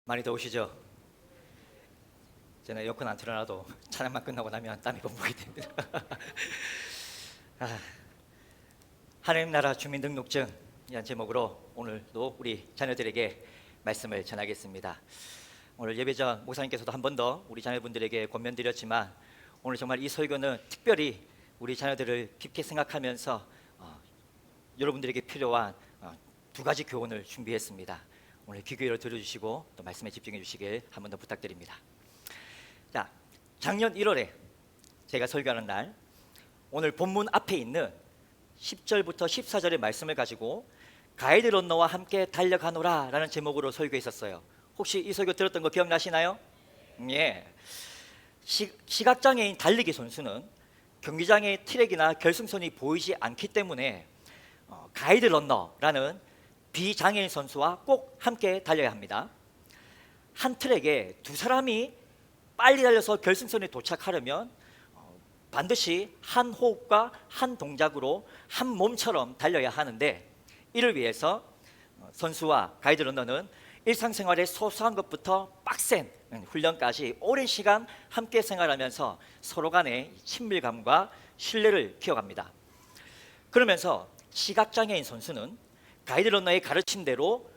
많이 더우시죠? 저는 에어컨 안 틀어놔도 찬양만 끝나고 나면 땀이 범벅이 됩니다. 아, 하나님 나라 주민등록증이란 제목으로 오늘도 우리 자녀들에게 말씀을 전하겠습니다. 오늘 예배 전 목사님께서도 한 번 더 우리 자녀분들에게 권면드렸지만 오늘 정말 이 설교는 특별히 우리 자녀들을 깊게 생각하면서 여러분들에게 필요한 두 가지 교훈을 준비했습니다. 오늘 귀 기울여 들어주시고 또 말씀에 집중해 주시길 한 번 더 부탁드립니다. 자, 작년 1월에 제가 설교하는 날 오늘 본문 앞에 있는 10절부터 14절의 말씀을 가지고 가이드 런너와 함께 달려가노라 라는 제목으로 설교했었어요. 혹시 이 설교 들었던 거 기억나시나요? 예. 시각장애인 달리기 선수는 경기장의 트랙이나 결승선이 보이지 않기 때문에 가이드 런너라는 비장애인 선수와 꼭 함께 달려야 합니다. 한 트랙에 두 사람이 빨리 달려서 결승선에 도착하려면 반드시 한 호흡과 한 동작으로 한 몸처럼 달려야 하는데, 이를 위해서 선수와 가이드 런너는 일상생활의 소소한 것부터 빡센 훈련까지 오랜 시간 함께 생활하면서 서로 간의 친밀감과 신뢰를 키워갑니다. 그러면서 시각장애인 선수는 가이드 런너의 가르침대로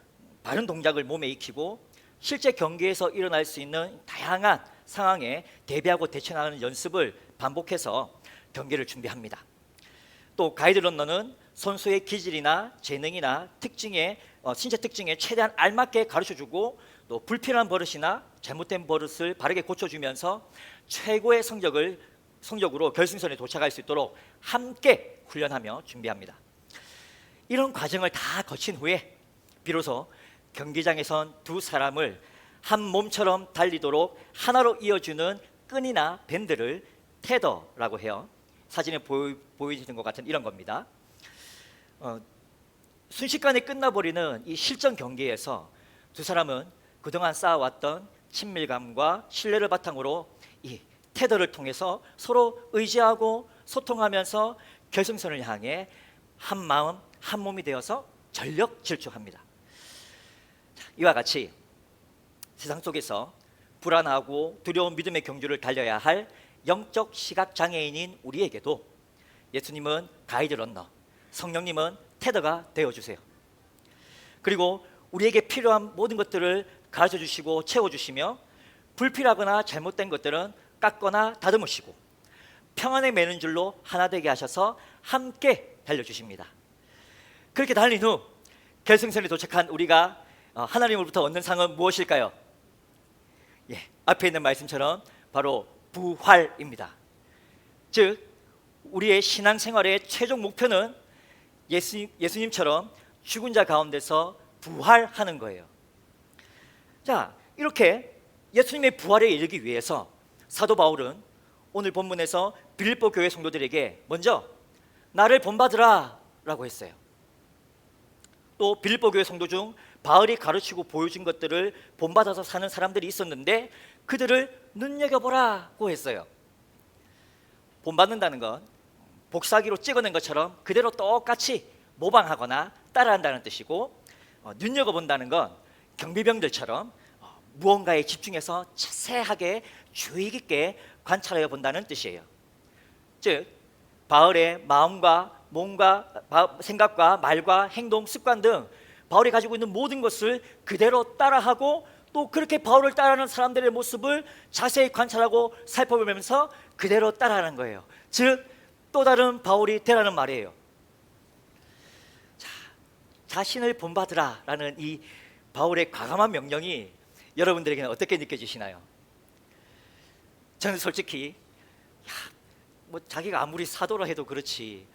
바른 동작을 몸에 익히고 실제 경기에서 일어날 수 있는 다양한 상황에 대비하고 대처하는 연습을 반복해서 경기를 준비합니다. 또 가이드 런너는 선수의 기질이나 재능이나 신체 특징에 최대한 알맞게 가르쳐주고 또 불필요한 버릇이나 잘못된 버릇을 바르게 고쳐주면서 최고의 성적으로 결승선에 도착할 수 있도록 함께 훈련하며 준비합니다. 이런 과정을 다 거친 후에 비로소 경기장에선 두 사람을 한 몸처럼 달리도록 하나로 이어주는 끈이나 밴드를 테더라고 해요. 사진에 보여지는 것 같은 이런 겁니다. 순식간에 끝나버리는 이 실전 경기에서 두 사람은 그동안 쌓아왔던 친밀감과 신뢰를 바탕으로 이 테더를 통해서 서로 의지하고 소통하면서 결승선을 향해 한 마음 한 몸이 되어서 전력 질주합니다. 이와 같이 세상 속에서 불안하고 두려운 믿음의 경주를 달려야 할 영적 시각장애인인 우리에게도 예수님은 가이드 런너, 성령님은 테더가 되어주세요. 그리고 우리에게 필요한 모든 것들을 가르쳐 주시고 채워주시며 불필요하거나 잘못된 것들은 깎거나 다듬으시고 평안에 매는 줄로 하나 되게 하셔서 함께 달려주십니다. 그렇게 달린 후 결승선에 도착한 우리가 하나님으로부터 얻는 상은 무엇일까요? 앞에 있는 말씀처럼 바로 부활입니다. 즉 우리의 신앙생활의 최종 목표는 예수님처럼 죽은 자 가운데서 부활하는 거예요. 자, 이렇게 예수님의 부활에 이르기 위해서 사도 바울은 오늘 본문에서 빌립보 교회 성도들에게 먼저 나를 본받으라 라고 했어요. 또 빌립보 교회 성도 중 바울이 가르치고 보여준 것들을 본받아서 사는 사람들이 있었는데 그들을 눈여겨보라고 했어요. 본받는다는 건 복사기로 찍어낸 것처럼 그대로 똑같이 모방하거나 따라한다는 뜻이고, 눈여겨본다는 건 경비병들처럼 무언가에 집중해서 자세하게 주의 깊게 관찰해 본다는 뜻이에요. 즉 바울의 마음과 몸과 생각과 말과 행동, 습관 등 바울이 가지고 있는 모든 것을 그대로 따라하고 또 그렇게 바울을 따라하는 사람들의 모습을 자세히 관찰하고 살펴보면서 그대로 따라하는 거예요. 즉 또 다른 바울이 되라는 말이에요. 자, 자신을 본받으라 라는 이 바울의 과감한 명령이 여러분들에게는 어떻게 느껴지시나요? 저는 솔직히 자기가 아무리 사도라 해도 그렇지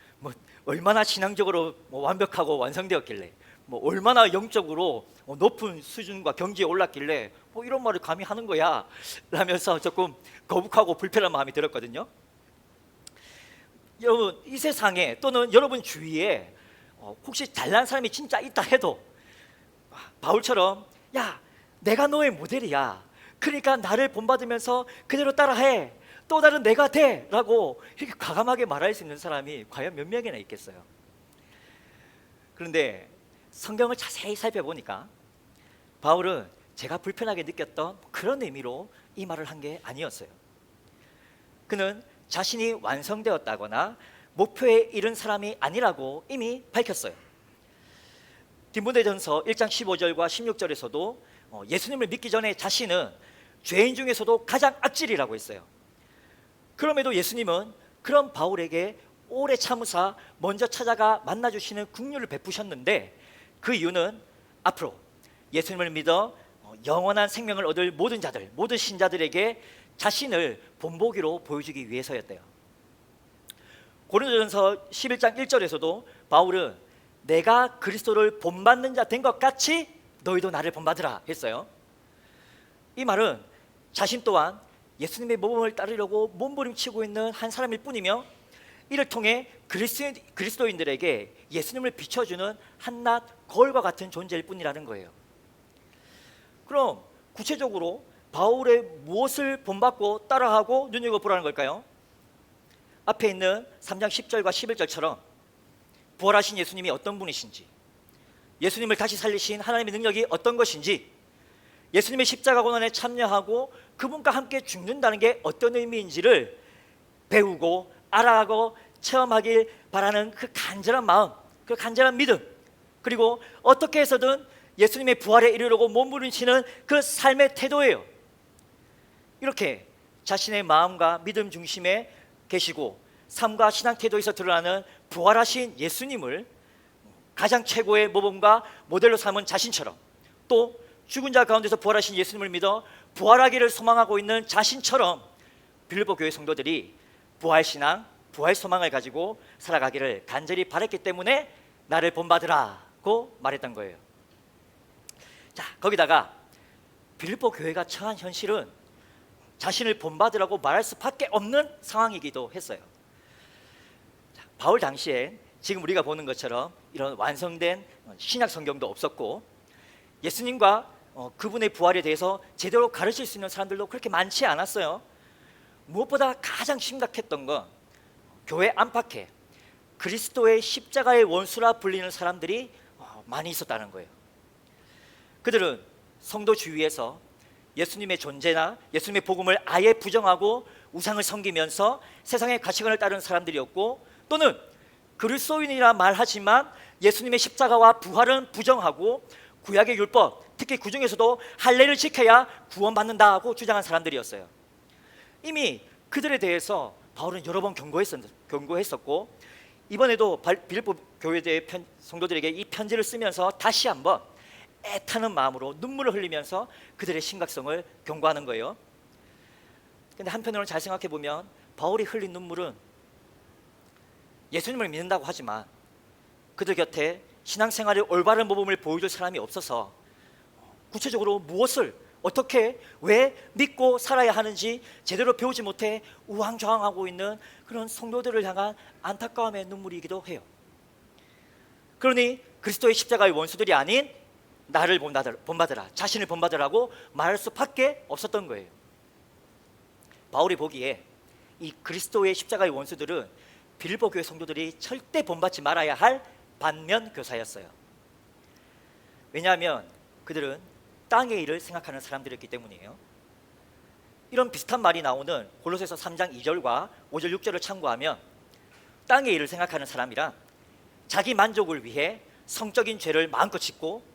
얼마나 신앙적으로 완벽하고 완성되었길래 얼마나 영적으로 높은 수준과 경지에 올랐길래 이런 말을 감히 하는 거야 라면서 조금 거북하고 불편한 마음이 들었거든요. 여러분 이 세상에 또는 여러분 주위에 혹시 잘난 사람이 진짜 있다 해도 바울처럼 내가 너의 모델이야, 그러니까 나를 본받으면서 그대로 따라해, 또 다른 내가 돼 라고 이렇게 과감하게 말할 수 있는 사람이 과연 몇 명이나 있겠어요? 그런데 성경을 자세히 살펴보니까 바울은 제가 불편하게 느꼈던 그런 의미로 이 말을 한 게 아니었어요. 그는 자신이 완성되었다거나 목표에 이른 사람이 아니라고 이미 밝혔어요. 디모데전서 1장 15절과 16절에서도 예수님을 믿기 전에 자신은 죄인 중에서도 가장 악질이라고 했어요. 그럼에도 예수님은 그런 바울에게 오래 참으사 먼저 찾아가 만나주시는 긍휼을 베푸셨는데, 그 이유는 앞으로 예수님을 믿어 영원한 생명을 얻을 모든 자들, 모든 신자들에게 자신을 본보기로 보여주기 위해서였대요. 고린도전서 11장 1절에서도 바울은 내가 그리스도를 본받는 자 된 것 같이 너희도 나를 본받으라 했어요. 이 말은 자신 또한 예수님의 모범을 따르려고 몸부림치고 있는 한 사람일 뿐이며, 이를 통해 그리스도인들에게 예수님을 비춰주는 한낱 거울과 같은 존재일 뿐이라는 거예요. 그럼 구체적으로 바울의 무엇을 본받고 따라하고 눈여겨보라는 걸까요? 앞에 있는 3장 10절과 11절처럼 부활하신 예수님이 어떤 분이신지, 예수님을 다시 살리신 하나님의 능력이 어떤 것인지, 예수님의 십자가 고난에 참여하고 그분과 함께 죽는다는 게 어떤 의미인지를 배우고 알아가고 체험하길 바라는 그 간절한 마음, 그 간절한 믿음, 그리고 어떻게 해서든 예수님의 부활에 이르려고 몸부림치는 그 삶의 태도예요. 이렇게 자신의 마음과 믿음 중심에 계시고 삶과 신앙 태도에서 드러나는 부활하신 예수님을 가장 최고의 모범과 모델로 삼은 자신처럼, 또 죽은 자 가운데서 부활하신 예수님을 믿어 부활하기를 소망하고 있는 자신처럼 빌립보 교회 성도들이 부활신앙, 부활소망을 가지고 살아가기를 간절히 바랐기 때문에 나를 본받으라고 말했던 거예요. 자, 거기다가 빌립보 교회가 처한 현실은 자신을 본받으라고 말할 수밖에 없는 상황이기도 했어요. 자, 바울 당시엔 지금 우리가 보는 것처럼 이런 완성된 신약 성경도 없었고, 예수님과 그분의 부활에 대해서 제대로 가르칠 수 있는 사람들도 그렇게 많지 않았어요. 무엇보다 가장 심각했던 건 교회 안팎에 그리스도의 십자가의 원수라 불리는 사람들이 많이 있었다는 거예요. 그들은 성도 주위에서 예수님의 존재나 예수님의 복음을 아예 부정하고 우상을 섬기면서 세상의 가치관을 따르는 사람들이었고, 또는 그리스도인이라 말하지만 예수님의 십자가와 부활은 부정하고 구약의 율법, 특히 그 중에서도 할례를 지켜야 구원받는다고 주장한 사람들이었어요. 이미 그들에 대해서 바울은 여러 번 경고했었고, 이번에도 빌립보 교회 성도들에게 이 편지를 쓰면서 다시 한번 애타는 마음으로 눈물을 흘리면서 그들의 심각성을 경고하는 거예요. 근데 한편으로는 잘 생각해 보면 바울이 흘린 눈물은 예수님을 믿는다고 하지만 그들 곁에 신앙생활의 올바른 모범을 보여줄 사람이 없어서 구체적으로 무엇을 어떻게 왜 믿고 살아야 하는지 제대로 배우지 못해 우왕좌왕하고 있는 그런 성도들을 향한 안타까움의 눈물이기도 해요. 그러니 그리스도의 십자가의 원수들이 아닌 나를 본받으라, 자신을 본받으라고 말할 수밖에 없었던 거예요. 바울이 보기에 이 그리스도의 십자가의 원수들은 빌립보 교회 성도들이 절대 본받지 말아야 할 반면 교사였어요. 왜냐하면 그들은 땅의 일을 생각하는 사람들이었기 때문이에요. 이런 비슷한 말이 나오는 골로새서 3장 2절과 5절 6절을 참고하면 땅의 일을 생각하는 사람이란 자기 만족을 위해 성적인 죄를 마음껏 짓고,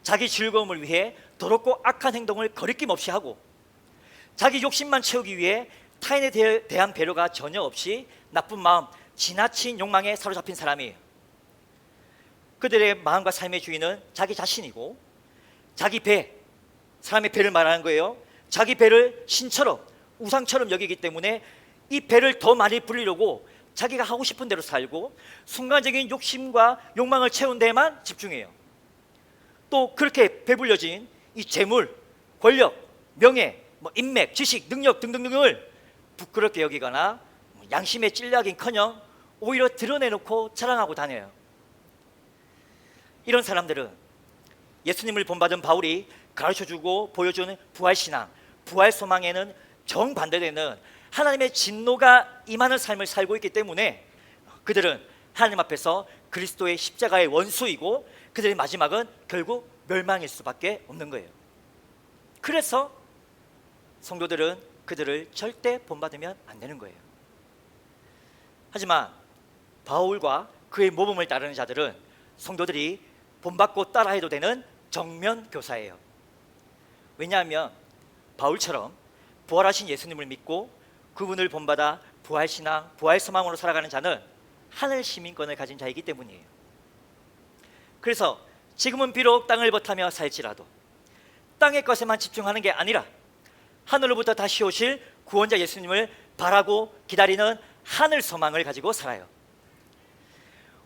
자기 즐거움을 위해 더럽고 악한 행동을 거리낌 없이 하고, 자기 욕심만 채우기 위해 타인에 대한 배려가 전혀 없이 나쁜 마음, 지나친 욕망에 사로잡힌 사람이에요. 그들의 마음과 삶의 주인은 자기 자신이고, 자기 배, 사람의 배를 말하는 거예요. 자기 배를 신처럼 우상처럼 여기기 때문에 이 배를 더 많이 불리려고 자기가 하고 싶은 대로 살고 순간적인 욕심과 욕망을 채운 데에만 집중해요. 또 그렇게 배불려진 이 재물, 권력, 명예, 인맥, 지식, 능력 등등등을 부끄럽게 여기거나 양심에 찔려하긴커녕 오히려 드러내놓고 자랑하고 다녀요. 이런 사람들은 예수님을 본받은 바울이 가르쳐주고 보여주는 부활신앙, 부활소망에는 정반대되는 하나님의 진노가 임하는 삶을 살고 있기 때문에 그들은 하나님 앞에서 그리스도의 십자가의 원수이고 그들의 마지막은 결국 멸망일 수밖에 없는 거예요. 그래서 성도들은 그들을 절대 본받으면 안 되는 거예요. 하지만 바울과 그의 모범을 따르는 자들은 성도들이 본받고 따라해도 되는 정면 교사예요. 왜냐하면 바울처럼 부활하신 예수님을 믿고 그분을 본받아 부활신앙, 부활소망으로 살아가는 자는 하늘 시민권을 가진 자이기 때문이에요. 그래서 지금은 비록 땅을 버타며 살지라도 땅의 것에만 집중하는 게 아니라 하늘로부터 다시 오실 구원자 예수님을 바라고 기다리는 하늘 소망을 가지고 살아요.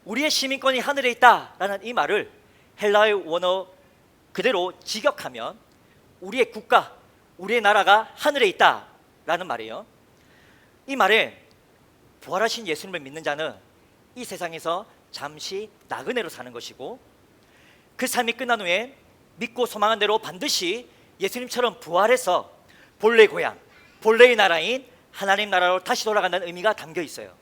우리의 시민권이 하늘에 있다라는 이 말을 헬라의 원어 그대로 직역하면 우리의 국가, 우리의 나라가 하늘에 있다라는 말이에요. 이 말에 부활하신 예수님을 믿는 자는 이 세상에서 잠시 나그네로 사는 것이고 그 삶이 끝난 후에 믿고 소망한 대로 반드시 예수님처럼 부활해서 본래 고향, 본래의 나라인 하나님 나라로 다시 돌아간다는 의미가 담겨 있어요.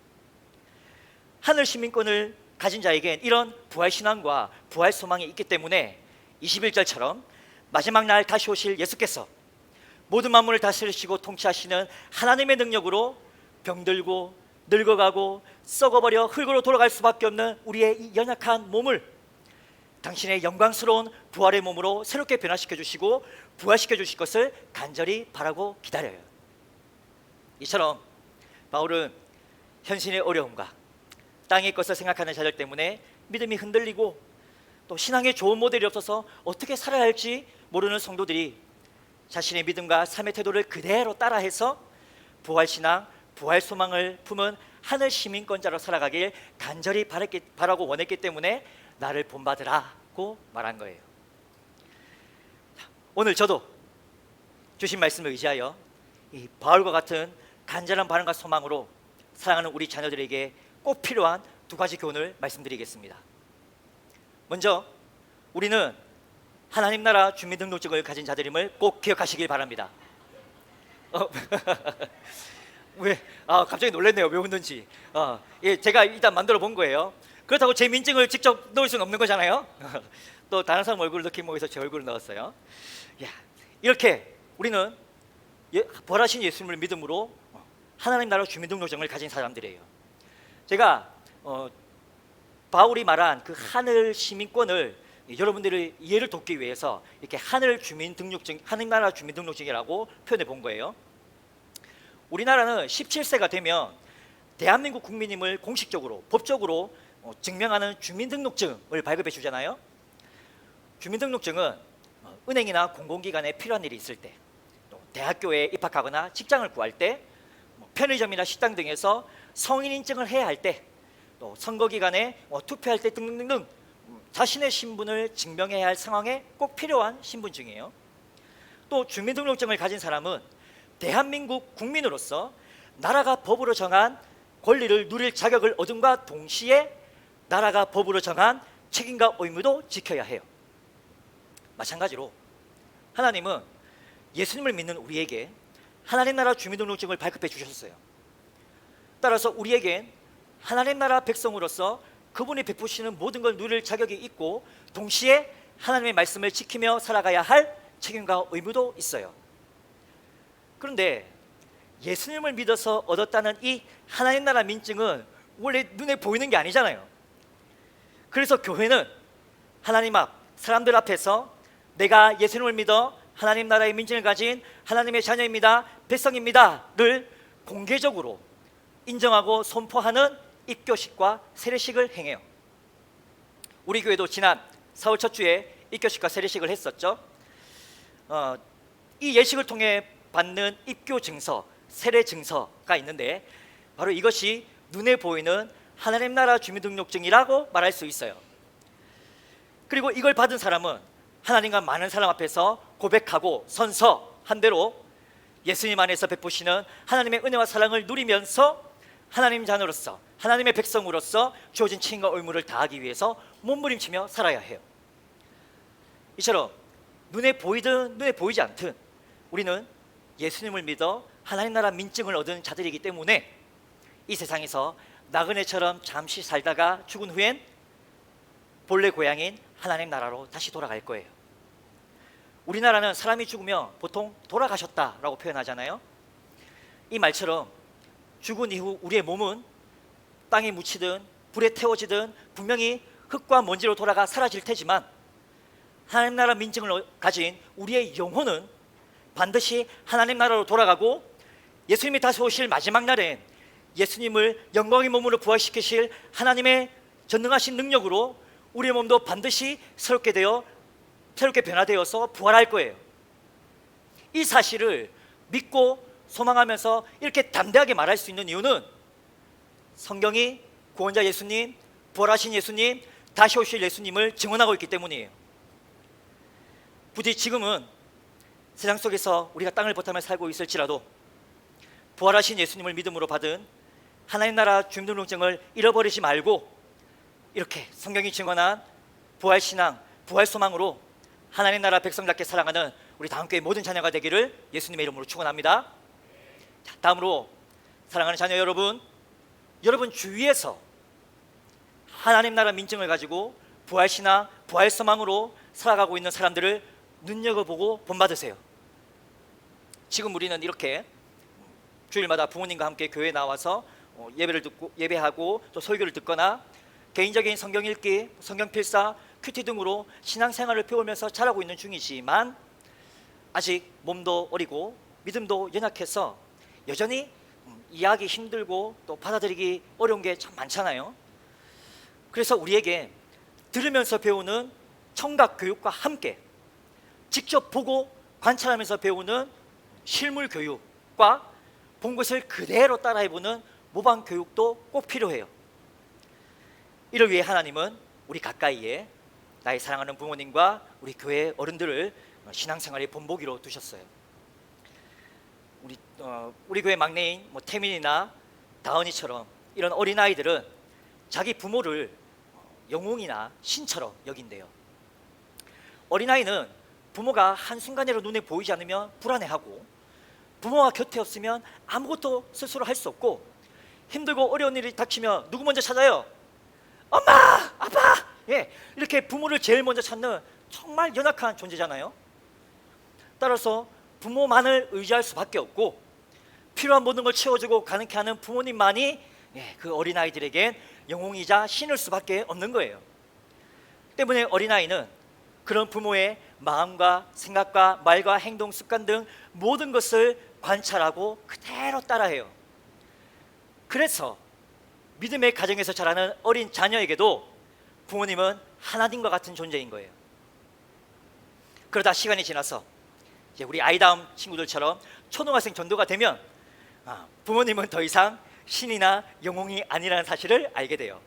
하늘 시민권을 가진 자에겐 이런 부활신앙과 부활소망이 있기 때문에 21절처럼 마지막 날 다시 오실 예수께서 모든 만물을 다스리시고 통치하시는 하나님의 능력으로 병들고 늙어가고 썩어버려 흙으로 돌아갈 수밖에 없는 우리의 이 연약한 몸을 당신의 영광스러운 부활의 몸으로 새롭게 변화시켜 주시고 부활시켜 주실 것을 간절히 바라고 기다려요. 이처럼 바울은 현신의 어려움과 땅의 것을 생각하는 자들 때문에 믿음이 흔들리고 또 신앙의 좋은 모델이 없어서 어떻게 살아야 할지 모르는 성도들이 자신의 믿음과 삶의 태도를 그대로 따라해서 부활신앙, 부활소망을 품은 하늘 시민권자로 살아가길 간절히 바라고 원했기 때문에 나를 본받으라고 말한 거예요. 오늘 저도 주신 말씀을 의지하여 이 바울과 같은 간절한 바람과 소망으로 사랑하는 우리 자녀들에게 꼭 필요한 두 가지 교훈을 말씀드리겠습니다. 먼저 우리는 하나님 나라 주민등록증을 가진 자들임을 꼭 기억하시길 바랍니다. 왜? 갑자기 놀랐네요. 왜 웃는지. 제가 일단 만들어 본 거예요. 그렇다고 제 민증을 직접 넣을 수는 없는 거잖아요. 또 다른 사람 얼굴을 넣기 뭐해서 제 얼굴을 넣었어요. 이렇게 우리는 부활하신 예수님을 믿음으로 하나님 나라 주민등록증을 가진 사람들이에요. 제가 바울이 말한 그 하늘 시민권을 여러분들의 이해를 돕기 위해서 이렇게 하늘 주민등록증, 하늘 나라 주민등록증이라고 표현해 본 거예요. 우리나라는 17세가 되면 대한민국 국민임을 공식적으로 법적으로 증명하는 주민등록증을 발급해 주잖아요. 주민등록증은 은행이나 공공기관에 필요한 일이 있을 때, 또 대학교에 입학하거나 직장을 구할 때, 편의점이나 식당 등에서 성인 인증을 해야 할 때, 또 선거기간에 투표할 때 등등등 자신의 신분을 증명해야 할 상황에 꼭 필요한 신분증이에요. 또 주민등록증을 가진 사람은 대한민국 국민으로서 나라가 법으로 정한 권리를 누릴 자격을 얻음과 동시에 나라가 법으로 정한 책임과 의무도 지켜야 해요. 마찬가지로 하나님은 예수님을 믿는 우리에게 하나님 나라 주민등록증을 발급해 주셨어요. 따라서 우리에겐 하나님 나라 백성으로서 그분이 베푸시는 모든 걸 누릴 자격이 있고 동시에 하나님의 말씀을 지키며 살아가야 할 책임과 의무도 있어요. 그런데 예수님을 믿어서 얻었다는 이 하나님 나라 민증은 원래 눈에 보이는 게 아니잖아요. 그래서 교회는 하나님 앞, 사람들 앞에서 내가 예수님을 믿어 하나님 나라의 민증을 가진 하나님의 자녀입니다, 백성입니다를 공개적으로 인정하고 선포하는 입교식과 세례식을 행해요. 우리 교회도 지난 4월 첫 주에 입교식과 세례식을 했었죠. 이 예식을 통해 받는 입교 증서, 세례 증서가 있는데 바로 이것이 눈에 보이는 하나님 나라 주민등록증이라고 말할 수 있어요. 그리고 이걸 받은 사람은 하나님과 많은 사람 앞에서 고백하고 선서한 대로 예수님 안에서 베푸시는 하나님의 은혜와 사랑을 누리면서 하나님 자녀로서, 하나님의 백성으로서 주어진 책임과 의무를 다하기 위해서 몸부림치며 살아야 해요. 이처럼 눈에 보이든 눈에 보이지 않든 우리는 예수님을 믿어 하나님 나라 민증을 얻은 자들이기 때문에 이 세상에서 나그네처럼 잠시 살다가 죽은 후엔 본래 고향인 하나님 나라로 다시 돌아갈 거예요. 우리나라는 사람이 죽으면 보통 돌아가셨다라고 표현하잖아요. 이 말처럼 죽은 이후 우리의 몸은 땅에 묻히든 불에 태워지든 분명히 흙과 먼지로 돌아가 사라질 테지만, 하나님 나라 민증을 가진 우리의 영혼은 반드시 하나님 나라로 돌아가고, 예수님이 다시 오실 마지막 날에 예수님을 영광의 몸으로 부활시키실 하나님의 전능하신 능력으로 우리의 몸도 반드시 새롭게 변화되어서 부활할 거예요. 이 사실을 믿고 소망하면서 이렇게 담대하게 말할 수 있는 이유는 성경이 구원자 예수님, 부활하신 예수님, 다시 오실 예수님을 증언하고 있기 때문이에요. 부디 지금은 세상 속에서 우리가 땅을 버타며 살고 있을지라도 부활하신 예수님을 믿음으로 받은 하나님 나라 주민등록증을 잃어버리지 말고, 이렇게 성경이 증언한 부활신앙, 부활소망으로 하나님 나라 백성답게 살아가는 우리 다음교회 모든 자녀가 되기를 예수님의 이름으로 축원합니다. 자, 다음으로 사랑하는 자녀 여러분, 여러분 주위에서 하나님 나라 민증을 가지고 부활신앙, 부활소망으로 살아가고 있는 사람들을 눈여겨보고 본받으세요. 지금 우리는 이렇게 주일마다 부모님과 함께 교회에 나와서 예배를 듣고 예배하고 또 설교를 듣거나 개인적인 성경 읽기, 성경 필사, 큐티 등으로 신앙생활을 배우면서 자라고 있는 중이지만, 아직 몸도 어리고 믿음도 연약해서 여전히 이해하기 힘들고 또 받아들이기 어려운 게 참 많잖아요. 그래서 우리에게 들으면서 배우는 청각 교육과 함께 직접 보고 관찰하면서 배우는 실물 교육과 본 것을 그대로 따라해보는 모방 교육도 꼭 필요해요. 이를 위해 하나님은 우리 가까이에 나의 사랑하는 부모님과 우리 교회 어른들을 신앙생활의 본보기로 두셨어요. 우리 교회 막내인 태민이나 다은이처럼 이런 어린아이들은 자기 부모를 영웅이나 신처럼 여긴대요. 어린아이는 부모가 한순간이라도 눈에 보이지 않으면 불안해하고, 부모가 곁에 없으면 아무것도 스스로 할 수 없고, 힘들고 어려운 일이 닥치면 누구 먼저 찾아요? 엄마! 아빠! 이렇게 부모를 제일 먼저 찾는 정말 연약한 존재잖아요. 따라서 부모만을 의지할 수밖에 없고, 필요한 모든 걸 채워주고 가능케 하는 부모님만이 그 어린아이들에겐 영웅이자 신일 수밖에 없는 거예요. 때문에 어린아이는 그런 부모의 마음과 생각과 말과 행동, 습관 등 모든 것을 관찰하고 그대로 따라해요. 그래서 믿음의 가정에서 자라는 어린 자녀에게도 부모님은 하나님과 같은 존재인 거예요. 그러다 시간이 지나서 이제 우리 아이다움 친구들처럼 초등학생 전도가 되면 부모님은 더 이상 신이나 영웅이 아니라는 사실을 알게 돼요.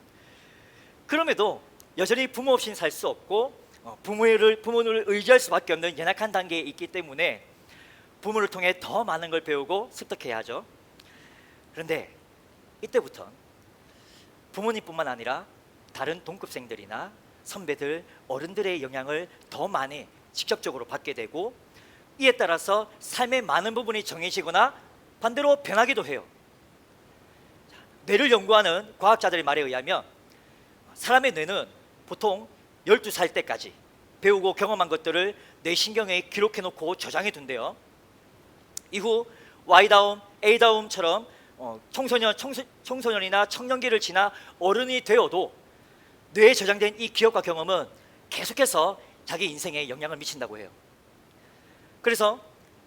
그럼에도 여전히 부모 없이는 살 수 없고 부모를 의지할 수밖에 없는 연약한 단계에 있기 때문에 부모를 통해 더 많은 걸 배우고 습득해야 하죠. 그런데 이때부터 부모님뿐만 아니라 다른 동급생들이나 선배들, 어른들의 영향을 더 많이 직접적으로 받게 되고, 이에 따라서 삶의 많은 부분이 정해지거나 반대로 변하기도 해요. 뇌를 연구하는 과학자들의 말에 의하면 사람의 뇌는 보통 12살 때까지 배우고 경험한 것들을 뇌신경에 기록해 놓고 저장해 둔대요. 이후 Y다움, A다움처럼 청소년이나 청년기를 지나 어른이 되어도 뇌에 저장된 이 기억과 경험은 계속해서 자기 인생에 영향을 미친다고 해요. 그래서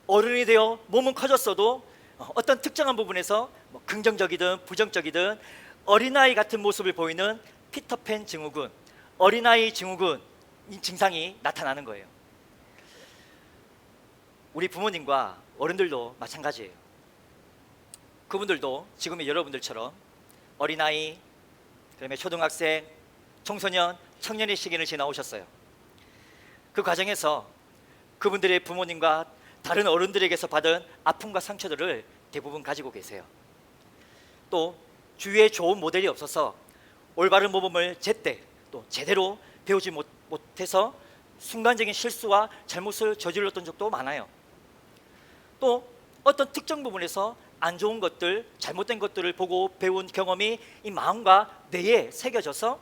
어른이 되어 몸은 커졌어도 어떤 특정한 부분에서 긍정적이든 부정적이든 어린아이 같은 모습을 보이는 피터팬 증후군, 어린아이 증후군 증상이 나타나는 거예요. 우리 부모님과 어른들도 마찬가지예요. 그분들도 지금의 여러분들처럼 어린아이, 그다음에 초등학생, 청소년, 청년의 시기를 지나오셨어요. 그 과정에서 그분들의 부모님과 다른 어른들에게서 받은 아픔과 상처들을 대부분 가지고 계세요. 또 주위에 좋은 모델이 없어서 올바른 모범을 제때 또 제대로 배우지 못해서 순간적인 실수와 잘못을 저질렀던 적도 많아요. 또 어떤 특정 부분에서 안 좋은 것들, 잘못된 것들을 보고 배운 경험이 이 마음과 뇌에 새겨져서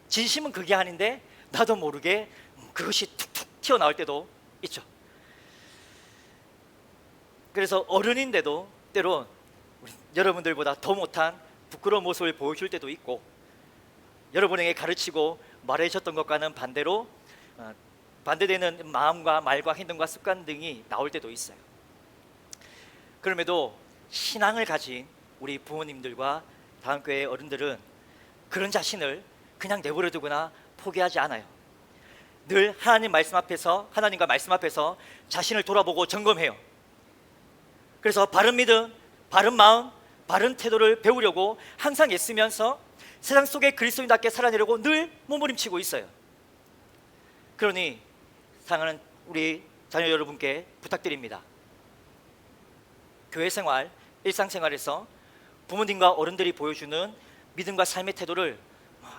진심은 그게 아닌데 나도 모르게 그것이 툭툭 튀어나올 때도 있죠. 그래서 어른인데도 때론 여러분들보다 더 못한 부끄러운 모습을 보여줄 때도 있고, 여러분에게 가르치고 말해주셨던 것과는 반대로 반대되는 마음과 말과 행동과 습관 등이 나올 때도 있어요. 그럼에도 신앙을 가진 우리 부모님들과 다음교회 어른들은 그런 자신을 그냥 내버려 두거나 포기하지 않아요. 늘 하나님과 말씀 앞에서 자신을 돌아보고 점검해요. 그래서 바른 믿음, 바른 마음, 바른 태도를 배우려고 항상 애쓰면서 세상 속에 그리스도인답게 살아내려고 늘 몸부림치고 있어요. 그러니 사랑하는 우리 자녀 여러분께 부탁드립니다. 교회 생활, 일상생활에서 부모님과 어른들이 보여주는 믿음과 삶의 태도를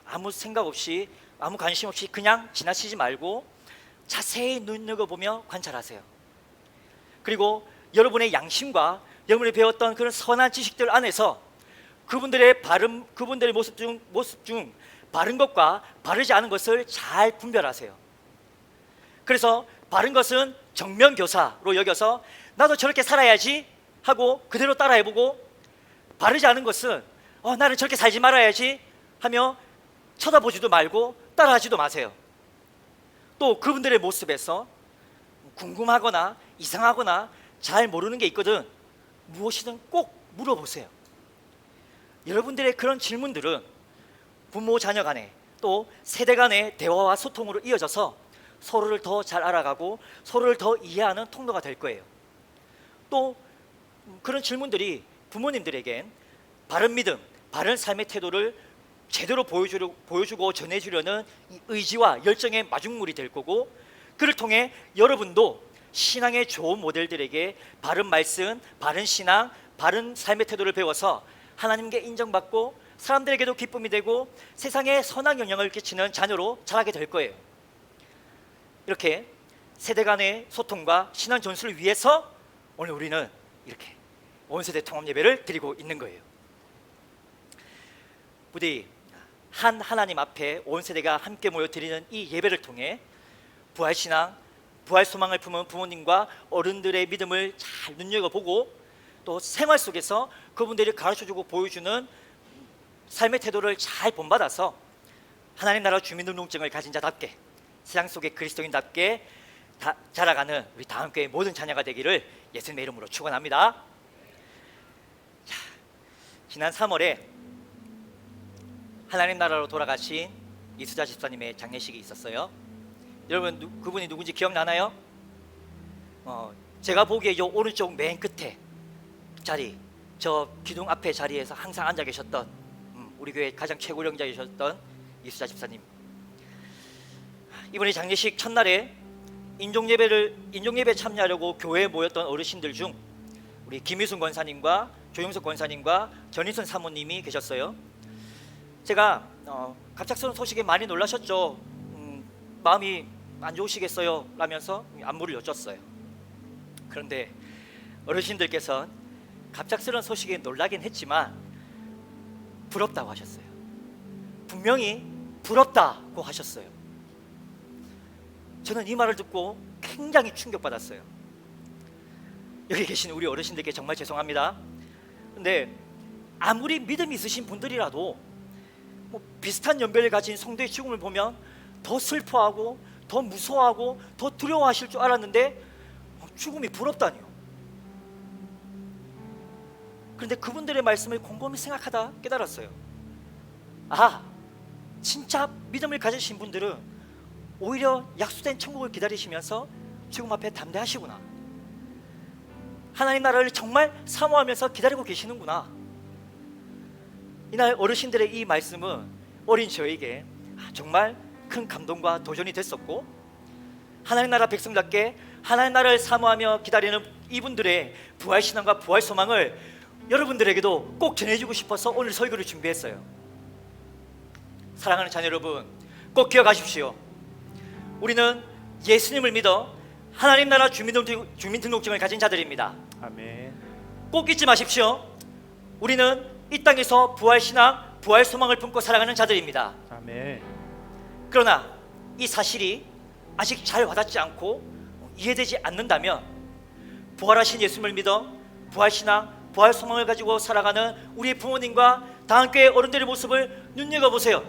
아무 생각 없이, 아무 관심 없이 그냥 지나치지 말고 자세히 눈여겨보며 관찰하세요. 그리고 여러분의 양심과 여러분이 배웠던 그런 선한 지식들 안에서 그분들의 모습 중 바른 것과 바르지 않은 것을 잘 분별하세요. 그래서 바른 것은 정면교사로 여겨서 나도 저렇게 살아야지 하고 그대로 따라해보고, 바르지 않은 것은 나는 저렇게 살지 말아야지 하며 쳐다보지도 말고 따라하지도 마세요. 또 그분들의 모습에서 궁금하거나 이상하거나 잘 모르는 게 있거든 무엇이든 꼭 물어보세요. 여러분들의 그런 질문들은 부모 자녀 간에 또 세대 간의 대화와 소통으로 이어져서 서로를 더 잘 알아가고 서로를 더 이해하는 통로가 될 거예요. 또 그런 질문들이 부모님들에겐 바른 믿음, 바른 삶의 태도를 제대로 보여주고 전해주려는 이 의지와 열정의 마중물이 될 거고, 그를 통해 여러분도 신앙의 좋은 모델들에게 바른 말씀, 바른 신앙, 바른 삶의 태도를 배워서 하나님께 인정받고 사람들에게도 기쁨이 되고 세상에 선한 영향을 끼치는 자녀로 자라게 될 거예요. 이렇게 세대 간의 소통과 신앙 전수를 위해서 오늘 우리는 이렇게 온세대 통합 예배를 드리고 있는 거예요. 부디 한 하나님 앞에 온 세대가 함께 모여 드리는 이 예배를 통해 부활신앙, 부활소망을 품은 부모님과 어른들의 믿음을 잘 눈여겨보고 또 생활 속에서 그분들이 가르쳐주고 보여주는 삶의 태도를 잘 본받아서 하나님 나라 주민등록증을 가진 자답게 세상 속의 그리스도인답게 자라가는 우리 다음교회 모든 자녀가 되기를 예수님의 이름으로 축원합니다. 지난 3월에 하나님 나라로 돌아가신 이수자 집사님의 장례식이 있었어요. 여러분 그분이 누군지 기억나나요? 제가 보기에 요 오른쪽 맨 끝에 자리, 저 기둥 앞에 자리에서 항상 앉아 계셨던 우리 교회 가장 최고령자이셨던 이수자 집사님. 이번에 장례식 첫날에 인종예배 참여하려고 교회에 모였던 어르신들 중 우리 김희순 권사님과 조용석 권사님과 전인선 사모님이 계셨어요. 제가 갑작스러운 소식에 많이 놀라셨죠. 마음이 안 좋으시겠어요? 라면서 안부를 여쭸어요. 그런데 어르신들께서는 갑작스러운 소식에 놀라긴 했지만 부럽다고 하셨어요. 분명히 부럽다고 하셨어요. 저는 이 말을 듣고 굉장히 충격받았어요. 여기 계신 우리 어르신들께 정말 죄송합니다. 근데 아무리 믿음이 있으신 분들이라도 비슷한 연배를 가진 성도의 죽음을 보면 더 슬퍼하고 더 무서워하고 더 두려워하실 줄 알았는데 죽음이 부럽다니요. 그런데 그분들의 말씀을 곰곰이 생각하다 깨달았어요. 진짜 믿음을 가지신 분들은 오히려 약속된 천국을 기다리시면서 죽음 앞에 담대하시구나. 하나님 나라를 정말 사모하면서 기다리고 계시는구나. 이날 어르신들의 이 말씀은 어린 저에게 정말 큰 감동과 도전이 됐었고, 하나님 나라 백성답게 하나님 나라를 사모하며 기다리는 이분들의 부활신앙과 부활소망을 여러분들에게도 꼭 전해주고 싶어서 오늘 설교를 준비했어요. 사랑하는 자녀 여러분, 꼭 기억하십시오. 우리는 예수님을 믿어 하나님 나라 주민등록증을 가진 자들입니다. 아멘. 꼭 잊지 마십시오. 우리는 이 땅에서 부활신앙, 부활소망을 품고 살아가는 자들입니다. 아멘. 그러나 이 사실이 아직 잘 와닿지 않고 이해되지 않는다면 부활하신 예수님을 믿어 부활신앙, 부활 소망을 가지고 살아가는 우리 부모님과 다한교회 어른들의 모습을 눈여겨보세요.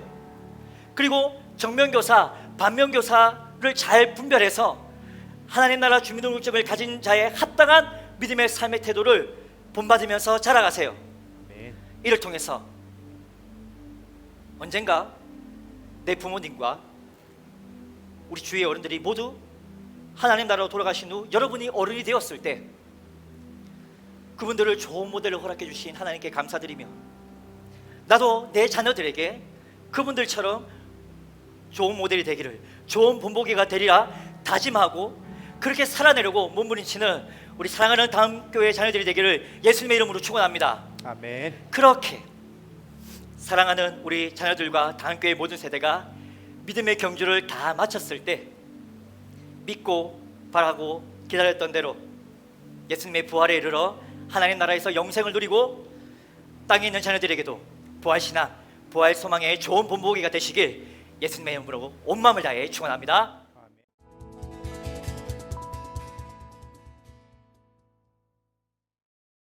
그리고 정면교사, 반면교사를 잘 분별해서 하나님 나라 주민 등록증을 가진 자의 합당한 믿음의 삶의 태도를 본받으면서 자라가세요. 아멘. 이를 통해서 언젠가 내 부모님과 우리 주위의 어른들이 모두 하나님 나라로 돌아가신 후 여러분이 어른이 되었을 때 그분들을 좋은 모델을 허락해 주신 하나님께 감사드리며 나도 내 자녀들에게 그분들처럼 좋은 모델이 되기를, 좋은 본보기가 되리라 다짐하고 그렇게 살아내려고 몸부림치는 우리 사랑하는 다음교회 자녀들이 되기를 예수님의 이름으로 축원합니다. 아멘. 그렇게 사랑하는 우리 자녀들과 다음교회 모든 세대가 믿음의 경주를 다 마쳤을 때 믿고 바라고 기다렸던 대로 예수님의 부활에 이르러 하나님 나라에서 영생을 누리고 땅에 있는 자녀들에게도 부활신앙, 부활 소망의 좋은 본보기가 되시길 예수님의 이름으로 온 마음을 다해 축원합니다.